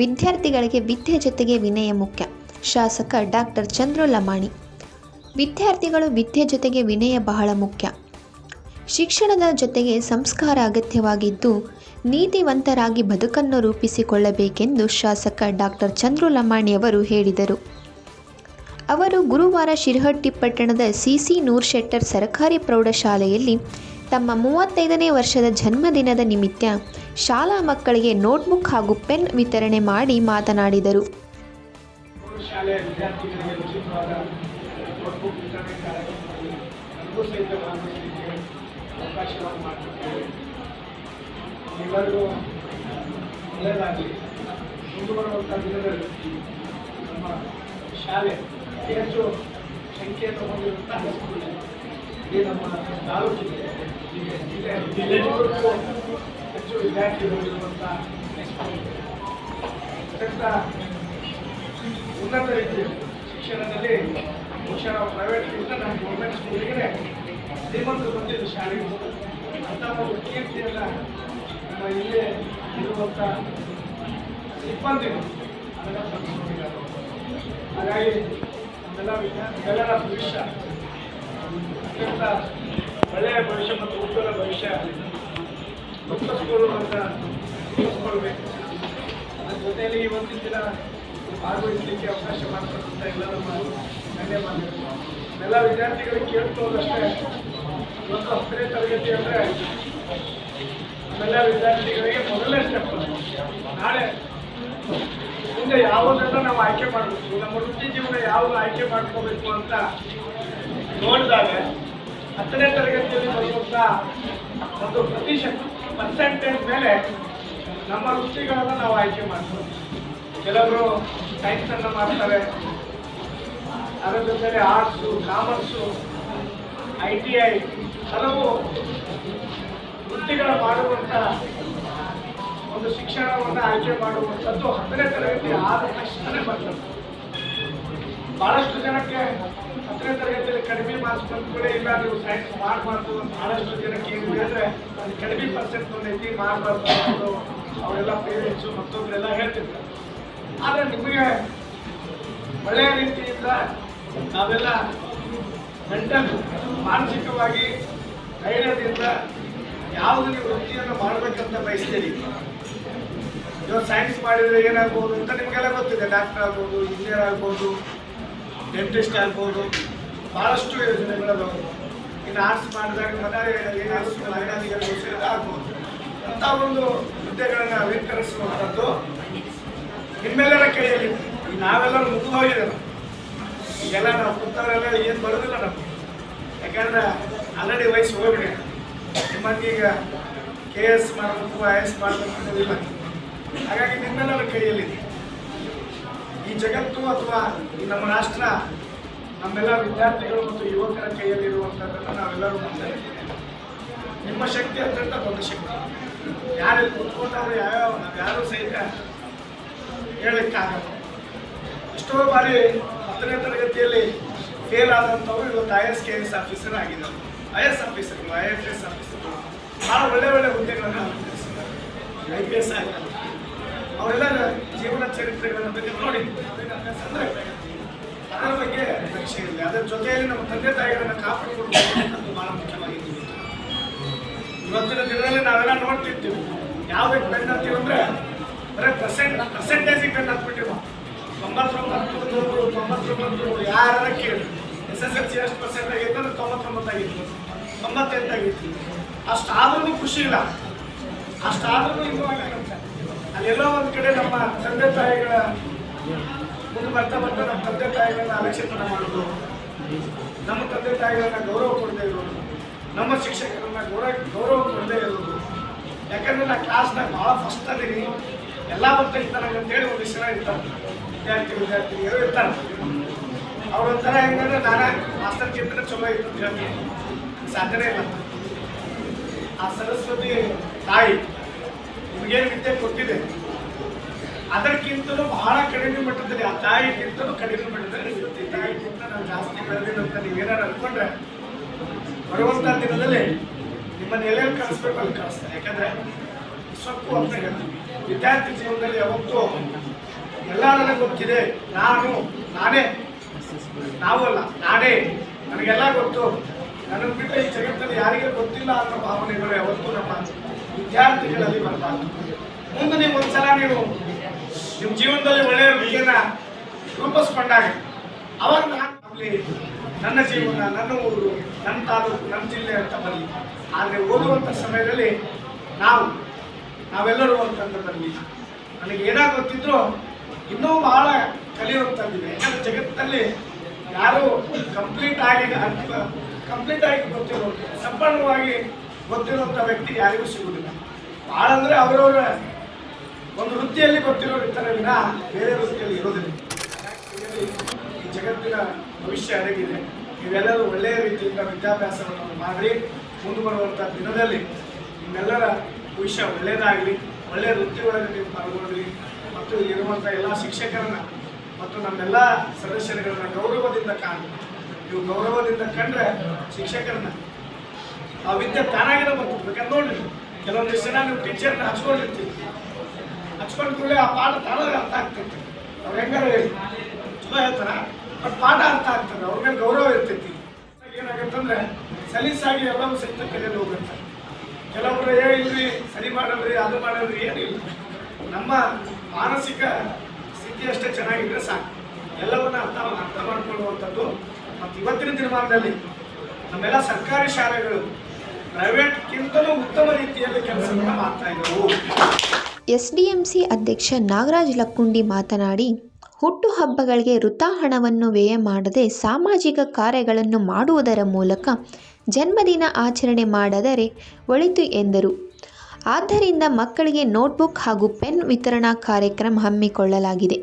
ವಿದ್ಯಾರ್ಥಿಗಳಿಗೆ ವಿದ್ಯೆ ಜೊತೆಗೆ ವಿನಯ ಮುಖ್ಯ. ಶಾಸಕ ಡಾಕ್ಟರ್ ಚಂದ್ರು ಲಮಾಣಿ. ವಿದ್ಯಾರ್ಥಿಗಳು ವಿದ್ಯೆ ಜೊತೆಗೆ ವಿನಯ ಬಹಳ ಮುಖ್ಯ. ಶಿಕ್ಷಣದ ಜೊತೆಗೆ ಸಂಸ್ಕಾರ ಅಗತ್ಯವಾಗಿದ್ದು, ನೀತಿವಂತರಾಗಿ ಬದುಕನ್ನು ರೂಪಿಸಿಕೊಳ್ಳಬೇಕೆಂದು ಶಾಸಕ ಡಾಕ್ಟರ್ ಚಂದ್ರು ಲಮಾಣಿಯವರು ಹೇಳಿದರು. ಅವರು ಗುರುವಾರ ಶಿರಹಟ್ಟಿ ಪಟ್ಟಣದ ಸಿಸಿ ನೂರ್ಶೆಟ್ಟರ್ ಸರ್ಕಾರಿ ಪ್ರೌಢಶಾಲೆಯಲ್ಲಿ ತಮ್ಮ 35ನೇ ವರ್ಷದ ಜನ್ಮದಿನದ ನಿಮಿತ್ತ ಶಾಲಾ ಮಕ್ಕಳಿಗೆ ನೋಟ್ಬುಕ್ ಹಾಗೂ ಪೆನ್ ವಿತರಣೆ ಮಾಡಿ ಮಾತನಾಡಿದರು. ಶಾಲೆ ಹೆಚ್ಚು ಸಂಖ್ಯೆಯನ್ನು ಹೊಂದಿರುವಂತಹ ಹೈಸ್ಕೂಲ್ ಈ ನಮ್ಮ ತಾಲೂಕಿಗೆ ಹೆಚ್ಚು ವಿದ್ಯಾರ್ಥಿಗಳು ಇರುವಂಥ ಹೈಸ್ಕೂಲ್ ಅತ್ಯಂತ ಉನ್ನತ ರೀತಿಯ ಶಿಕ್ಷಣದಲ್ಲಿ ಬಹುಶಃ ನಾವು ಪ್ರೈವೇಟ್ಗಿಂತ ನಮ್ಮ ಗೌರ್ಮೆಂಟ್ ಸ್ಕೂಲಿಗೆ ಶ್ರೀಮಂತರು ಬಂದಿದ್ದು ಶಾಲೆಗಳು ಅಂಥ ಒಂದು ಕೀರ್ತಿಯನ್ನು ನಮ್ಮ ಇಲ್ಲೇ ಇರುವಂಥ ಸಿಬ್ಬಂದಿಗಳು ಅದನ್ನು ತಂದುಕೊಂಡಿದ್ದಾರೆ. ಹಾಗಾಗಿ ನಮ್ಮೆಲ್ಲರ ಭವಿಷ್ಯ ಅತ್ಯಂತ ಒಳ್ಳೆಯ ಭವಿಷ್ಯ ಮತ್ತು ಉಜ್ವಲ ಭವಿಷ್ಯ ರೂಪಿಸ್ಕೊಳ್ಳು ಅಂತ ರೂಪಿಸ್ಕೊಳ್ಬೇಕು. ಅದರ ಜೊತೆಯಲ್ಲಿ ಇವತ್ತಿನ ದಿನ ಭಾಗವಹಿಸಲಿಕ್ಕೆ ಅವಕಾಶ ಮಾಡಿಕೊಟ್ಟಂಥ ಎಲ್ಲ ನಮ್ಮ ಧನ್ಯವಾದಗಳು. ಎಲ್ಲ ವಿದ್ಯಾರ್ಥಿಗಳಿಗೆ ಕೇಳ್ಕೊಳ್ಳೋದಷ್ಟೇ, ಇವತ್ತು 10ನೇ ತರಗತಿ ಅಂದರೆ ನಮ್ಮೆಲ್ಲ ವಿದ್ಯಾರ್ಥಿಗಳಿಗೆ ಮೊದಲನೇ ಸ್ಟೆಪ್. ನಾಳೆ ಮುಂದೆ ಯಾವುದನ್ನು ನಾವು ಆಯ್ಕೆ ಮಾಡಬೇಕು, ನಮ್ಮ ವೃತ್ತಿ ಜೀವನ ಯಾವುದು ಆಯ್ಕೆ ಮಾಡ್ಕೋಬೇಕು ಅಂತ ನೋಡಿದಾಗ 10ನೇ ತರಗತಿಯಲ್ಲಿ ಬರುವಂಥ ಒಂದು ಪರ್ಸೆಂಟೇಜ್ ಮೇಲೆ ನಮ್ಮ ವೃತ್ತಿಗಳನ್ನು ನಾವು ಆಯ್ಕೆ ಮಾಡ್ಬೋದು. ಕೆಲವರು ಸೈನ್ಸನ್ನು ಮಾಡ್ತಾರೆ, ಅದರ ಜೊತೆಲೆ ಆರ್ಟ್ಸು, ಕಾಮರ್ಸು, ITI ಹಲವು ವೃತ್ತಿಗಳ ಮಾಡುವಂಥ ಒಂದು ಶಿಕ್ಷಣವನ್ನು ಆಯ್ಕೆ ಮಾಡುವಂಥದ್ದು 10ನೇ ತರಗತಿ ಆದ ತಕ್ಷಣವೇ ಬರ್ತದೆ. ಭಾಳಷ್ಟು ಜನಕ್ಕೆ 10ನೇ ತರಗತಿಯಲ್ಲಿ ಕಡಿಮೆ ಮಾರ್ಕ್ಸ್ ಬಂದ್ಕೂಡೆ ಇಲ್ಲ ನೀವು ಸೈನ್ಸ್ ಮಾಡಬಾರ್ದು ಅಂತ ಭಾಳಷ್ಟು ಜನಕ್ಕೆ ಏನು ಹೇಳಿದ್ರೆ ಅದು ಕಡಿಮೆ ಪರ್ಸೆಂಟ್ ಬಂದೈತಿ ಮಾಡಬಾರ್ದು ಅನ್ನೋದು ಅವರೆಲ್ಲ ಪೇರೆಂಟ್ಸು ಮತ್ತೊಬ್ಬರೆಲ್ಲ ಹೇಳ್ತಿರ್ತಾರೆ. ಆದರೆ ನಿಮಗೆ ಒಳ್ಳೆಯ ರೀತಿಯಿಂದ ನಾವೆಲ್ಲ ಮೆಂಟಲ್ ಮಾನಸಿಕವಾಗಿ ಧೈರ್ಯದಿಂದ ಯಾವುದು ನೀವು ವೃತ್ತಿಯನ್ನು ಮಾಡಬೇಕಂತ ಬಯಸ್ತೀರಿ. ಇವಾಗ ಸೈನ್ಸ್ ಮಾಡಿದರೆ ಏನಾಗ್ಬೋದು ಅಂತ ನಿಮಗೆಲ್ಲ ಗೊತ್ತಿದೆ. ಡಾಕ್ಟರ್ ಆಗ್ಬೋದು, ಇಂಜಿನಿಯರ್ ಆಗ್ಬೋದು, ಡೆಂಟಿಸ್ಟ್ ಆಗ್ಬೋದು, ಭಾಳಷ್ಟು ಯೋಜನೆಗಳದಾವೆ. ಇನ್ನು ಆರ್ಟ್ಸ್ ಮಾಡಿದಾಗ ಮಹಿಳಾಧಿಕಾರಿಗಳು ಆಗ್ಬೋದು. ಅಂಥ ಒಂದು ಹುದ್ದೆಗಳನ್ನು ಅಲಂಕರಿಸುವಂಥದ್ದು ನಿಮ್ಮೆಲ್ಲರ ಕೈಯಲ್ಲಿ. ನಾವೆಲ್ಲರೂ ಮುಗಿದು ಹೋಗಿದ್ದೇವೆ. ಈಗೆಲ್ಲ ನಾವು ಕೂತವರೆಲ್ಲ ಏನು ಬರೋದಿಲ್ಲ ನಮಗೆ, ಯಾಕಂದ್ರೆ ಆಲ್ರೆಡಿ ವಯಸ್ಸು ಹೋಗ್ಬಿಡಿ. ನಿಮ್ಮಂಗೀಗ KS ಮಾಡಬೇಕು, IS ಮಾಡಬೇಕು ಅನ್ನೋದಿಲ್ಲ. ಹಾಗಾಗಿ ನಿಮ್ಮೆಲ್ಲರ ಕೈಯಲ್ಲಿದೆ. ಈ ಜಗತ್ತು ಅಥವಾ ಈ ನಮ್ಮ ರಾಷ್ಟ್ರ ನಮ್ಮೆಲ್ಲ ವಿದ್ಯಾರ್ಥಿಗಳು ಮತ್ತು ಯುವಕರ ಕೈಯಲ್ಲಿರುವಂಥದ್ದನ್ನು ನಾವೆಲ್ಲರೂ ಮಾಡ್ತೇವೆ. ನಿಮ್ಮ ಶಕ್ತಿ ಅತ್ಯಂತ ದೊಡ್ಡ ಶಕ್ತಿ. ಯಾರು ಕೂತ್ಕೊಂಡವರು ಯಾರು ಸಹಿತ ಹೇಳಲಿಕ್ಕಾಗಲ್ಲ. ಎಷ್ಟೋ ಬಾರಿ 10ನೇ ತರಗತಿಯಲ್ಲಿ ಫೇಲ್ ಆದಂಥವ್ರು ಇವತ್ತು IAS KS ಆಫೀಸರ್ ಆಗಿದ್ದಾರೆ. IAS ಆಫೀಸರ್ಗಳು, IFS ಆಫೀಸರ್ಗಳು ಭಾಳ ಒಳ್ಳೆ ಹುದ್ದೆಗಳನ್ನು ಅಲಂಕರಿಸಿದ್ದಾರೆ. IPS ಆಗಿದ್ದಾರೆ. ಅವರೆಲ್ಲ ಜೀವನ ಚರಿತ್ರೆಗಳನ್ನು ಬಗ್ಗೆ ನೋಡಿ ಅಂದರೆ ಅದರ ಬಗ್ಗೆ ಪರೀಕ್ಷೆ ಇರಲಿ. ಅದರ ಜೊತೆಯಲ್ಲಿ ನಮ್ಮ ತಂದೆ ತಾಯಿಗಳನ್ನು ಕಾಪಾಡಿಕೊಳ್ಳುವುದು ಭಾಳ ಮುಖ್ಯವಾಗಿತ್ತು. ಇವತ್ತಿನ ದಿನದಲ್ಲಿ ನಾವೆಲ್ಲ ನೋಡ್ತಿರ್ತೀವಿ. ಯಾವುದಕ್ಕೆ ಬೆನ್ನು ಹತ್ತೀವಂದರೆ ಬರೀ ಪರ್ಸೆಂಟೇಜಿಗೆ ಬೆನ್ನು ಹತ್ಬಿಟ್ಟಿವ. 99 99 ಯಾರ ಕೇಳಿ SSLC ಎಷ್ಟು ಪರ್ಸೆಂಟ್ ಆಗಿತ್ತು ಅಂದರೆ 99 ಆಗಿತ್ತು, 98 ಆಗಿತ್ತು. ಅಷ್ಟಾದ್ರೂ ಖುಷಿ ಇಲ್ಲ. ಅಷ್ಟಾದ್ರೂ ಇನ್ನೂ ಆಗಿರುತ್ತೆ. ಅಲ್ಲೆಲ್ಲೋ ಒಂದು ಕಡೆ ನಮ್ಮ ತಂದೆ ತಾಯಿಗಳ ಮುಂದೆ ಬರ್ತಾ ನಮ್ಮ ತಂದೆ ತಾಯಿಗಳನ್ನ ಅಲಕ್ಷಿತನ ಮಾಡೋದು, ನಮ್ಮ ತಂದೆ ತಾಯಿಗಳನ್ನ ಗೌರವ ಕೊಡದೇ ಇರೋದು, ನಮ್ಮ ಶಿಕ್ಷಕರನ್ನ ಗೌರವ ಕೊಡದೇ ಇರೋದು. ಯಾಕಂದರೆ ನಾನು ಕ್ಲಾಸ್ನಾಗ ಭಾಳ ಫಸ್ಟ್ ಅದೀನಿ, ಎಲ್ಲ ಬರ್ತಾ ಅಂತೇಳಿ ಒಂದಿಷ್ಟು ಜನ ಇರ್ತಾರೆ, ವಿದ್ಯಾರ್ಥಿಗಳು ಇರ್ತಾರೆ. ಅವ್ರೊಂಥರ ಹೆಂಗಂದ್ರೆ ನಾನೇ ಮಾಸ್ತರ್ಗಿಂತ ಚಲೋ ಇತ್ತು ಅಂತ ಹೇಳ್ತೀನಿ. ಸಾಧ್ಯನೇ ಇಲ್ಲ. ಆ ಸರಸ್ವತಿ ತಾಯಿ ನಿಮಗೇನು ವಿದ್ಯೆ ಕೊಟ್ಟಿದೆ ಅದಕ್ಕಿಂತಲೂ ಬಹಳ ಕಡಿಮೆ ಮಟ್ಟದಲ್ಲಿ, ಆ ತಾಯಿಗಿಂತಲೂ ಕಡಿಮೆ ಮಟ್ಟದಲ್ಲಿ ಈ ತಾಯಿಗಿಂತ ನಾವು ಜಾಸ್ತಿ ಬೆಳೆದಿಲ್ಲ ಅಂತ ನೀವೇನಾರು ಅಂದ್ಕೊಂಡ್ರೆ ಬರುವಂಥ ದಿನದಲ್ಲಿ ನಿಮ್ಮನ್ನು ಎಲ್ಲೆಲ್ಲಿ ಕಳಿಸ್ಬೇಕು ಅಲ್ಲಿ ಕಳಿಸ್ತಾರೆ. ಯಾಕಂದರೆ ಸೊಕ್ಕು ಅಂತ ಹೇಳ್ತೀವಿ. ವಿದ್ಯಾರ್ಥಿ ಜೀವನದಲ್ಲಿ ಯಾವತ್ತೂ ಎಲ್ಲ ನನಗೆ ಗೊತ್ತಿದೆ, ನಾನೇ ನಾವು ಅಲ್ಲ, ನಾನೇ, ನನಗೆಲ್ಲ ಗೊತ್ತು, ನನಗೆ ಬಿಟ್ಟು ಈ ಜಗತ್ತಲ್ಲಿ ಯಾರಿಗೆ ಗೊತ್ತಿಲ್ಲ ಅನ್ನೋ ಭಾವನೆಗಳು ಯಾವತ್ತೂ ನಮ್ಮ ವಿದ್ಯಾರ್ಥಿಗಳಲ್ಲಿ ಬರಬಾರ್ದು. ಮುಂದೆ ನೀವು ಒಂದ್ಸಲ ನೀವು ನಿಮ್ಮ ಜೀವನದಲ್ಲಿ ಒಳ್ಳೆಯ ವೃತ್ತಿಯನ್ನ ರೂಪಿಸ್ಕೊಂಡಾಗ ಅವಾಗ ಆಗಲಿ ನನ್ನ ಜೀವನ, ನನ್ನ ಊರು, ನನ್ನ ತಾಲೂಕು, ನಮ್ಮ ಜಿಲ್ಲೆ ಅಂತ ಬರಲಿ. ಆದರೆ ಓದುವಂಥ ಸಮಯದಲ್ಲಿ ನಾವೆಲ್ಲರೂ ಅಂತಂದ್ರಲ್ಲಿ ನನಗೆ ಏನಾಗ ಗೊತ್ತಿದ್ರು ಇನ್ನೂ ಬಹಳ ಕಲಿಯುವಂಥದ್ದಿದೆ. ಯಾಕಂದರೆ ಜಗತ್ತಿನಲ್ಲಿ ಯಾರು ಕಂಪ್ಲೀಟ್ ಆಗಿ ಗೊತ್ತಿರೋದು, ಸಂಪೂರ್ಣವಾಗಿ ಗೊತ್ತಿರುವಂಥ ವ್ಯಕ್ತಿ ಯಾರಿಗೂ ಸಿಗುವುದಿಲ್ಲ. ಭಾಳ ಅಂದರೆ ಅವರವರ ಒಂದು ವೃತ್ತಿಯಲ್ಲಿ ಗೊತ್ತಿರೋರು ಇರ್ತಾರೆ ವಿನ ಬೇರೆ ವೃತ್ತಿಯಲ್ಲಿ ಇರೋದಿಲ್ಲ. ಈ ಜಗತ್ತಿನ ಭವಿಷ್ಯ ಅಡಗಿದೆ. ನೀವೆಲ್ಲರೂ ಒಳ್ಳೆಯ ರೀತಿಯಿಂದ ವಿದ್ಯಾಭ್ಯಾಸವನ್ನು ಮಾಡಿ ಮುಂದೆ ಬರುವಂಥ ದಿನದಲ್ಲಿ ನಿಮ್ಮೆಲ್ಲರ ಭವಿಷ್ಯ ಒಳ್ಳೆಯದಾಗಲಿ, ಒಳ್ಳೆಯ ವೃತ್ತಿಗಳಲ್ಲಿ ನೀವು ಪಾಲ್ಗೊಳ್ಳಿ ಮತ್ತು ಇರುವಂಥ ಎಲ್ಲ ಶಿಕ್ಷಕರನ್ನ ಮತ್ತು ನಮ್ಮೆಲ್ಲ ಸದಸ್ಯರುಗಳನ್ನ ಗೌರವದಿಂದ ಕಾಣಿ. ನೀವು ಗೌರವದಿಂದ ಕಂಡ್ರೆ ಶಿಕ್ಷಕರನ್ನ ಆ ವಿದ್ಯೆ ತಾನಾಗಿರೋ ಬರ್ತದೆ. ಬೇಕಾದ್ರೆ ನೋಡ್ರಿ, ಕೆಲವೊಂದಿಷ್ಟು ಜನ ನೀವು ಟೀಚರ್ನ ಹಚ್ಕೊಂಡಿರ್ತೀವಿ, ಹಚ್ಕೊಂಡು ಕೂಡಲೇ ಆ ಪಾಠ ತಾನಾಗ ಅರ್ಥ ಆಗ್ತೈತಿ. ಅವ್ರು ಹೆಂಗಾರು ಚಲೋ ಹೇಳ್ತಾರ, ಬಟ್ ಪಾಠ ಅರ್ಥ ಆಗ್ತದೆ, ಅವ್ರ ಮೇಲೆ ಗೌರವ ಇರ್ತೈತಿ. ಏನಾಗತ್ತಂದ್ರೆ ಸಲೀಸಾಗಿ ಎಲ್ಲವೂ ಸಹಿತ ಕಲಿಯಲು ಹೋಗುತ್ತೆ. ಕೆಲವೊಬ್ಬರು ಇಲ್ರಿ ಸರಿ ಮಾಡಲ್ರಿ, ಅದು ಮಾಡಲ್ರಿ, ಏನಿಲ್ಲ. ನಮ್ಮ ಮಾನಸಿಕ ಸ್ಥಿತಿ ಅಷ್ಟೇ ಚೆನ್ನಾಗಿದ್ರೆ ಸಾಕು, ಎಲ್ಲವನ್ನ ಅರ್ಥ ಮಾಡ್ಕೊಳ್ಳುವಂಥದ್ದು. ಮತ್ತು ಇವತ್ತಿನ ದಿನಮಾನದಲ್ಲಿ ನಮ್ಮೆಲ್ಲ ಸರ್ಕಾರಿ ಶಾಲೆಗಳು ಪ್ರೈವೇಟ್ಗಿಂತಲೂ ಉತ್ತಮ ರೀತಿಯಲ್ಲಿ ಕೆಲಸವನ್ನು ಮಾಡ್ತಾ ಇದ್ದವು. ಎಸ್ಡಿಎಂಸಿ ಅಧ್ಯಕ್ಷ ನಾಗರಾಜ್ ಲಕ್ಕುಂಡಿ ಮಾತನಾಡಿ, ಹುಟ್ಟುಹಬ್ಬಗಳಿಗೆ ವೃಥಾ ಹಣವನ್ನು ವ್ಯಯ ಮಾಡದೆ ಸಾಮಾಜಿಕ ಕಾರ್ಯಗಳನ್ನು ಮಾಡುವುದರ ಮೂಲಕ ಜನ್ಮದಿನ ಆಚರಣೆ ಮಾಡಿದರೆ ಒಳಿತು ಎಂದರು. ಆದ್ದರಿಂದ ಮಕ್ಕಳಿಗೆ ನೋಟ್ಬುಕ್ ಹಾಗೂ ಪೆನ್ ವಿತರಣಾ ಕಾರ್ಯಕ್ರಮ ಹಮ್ಮಿಕೊಳ್ಳಲಾಗಿದೆ.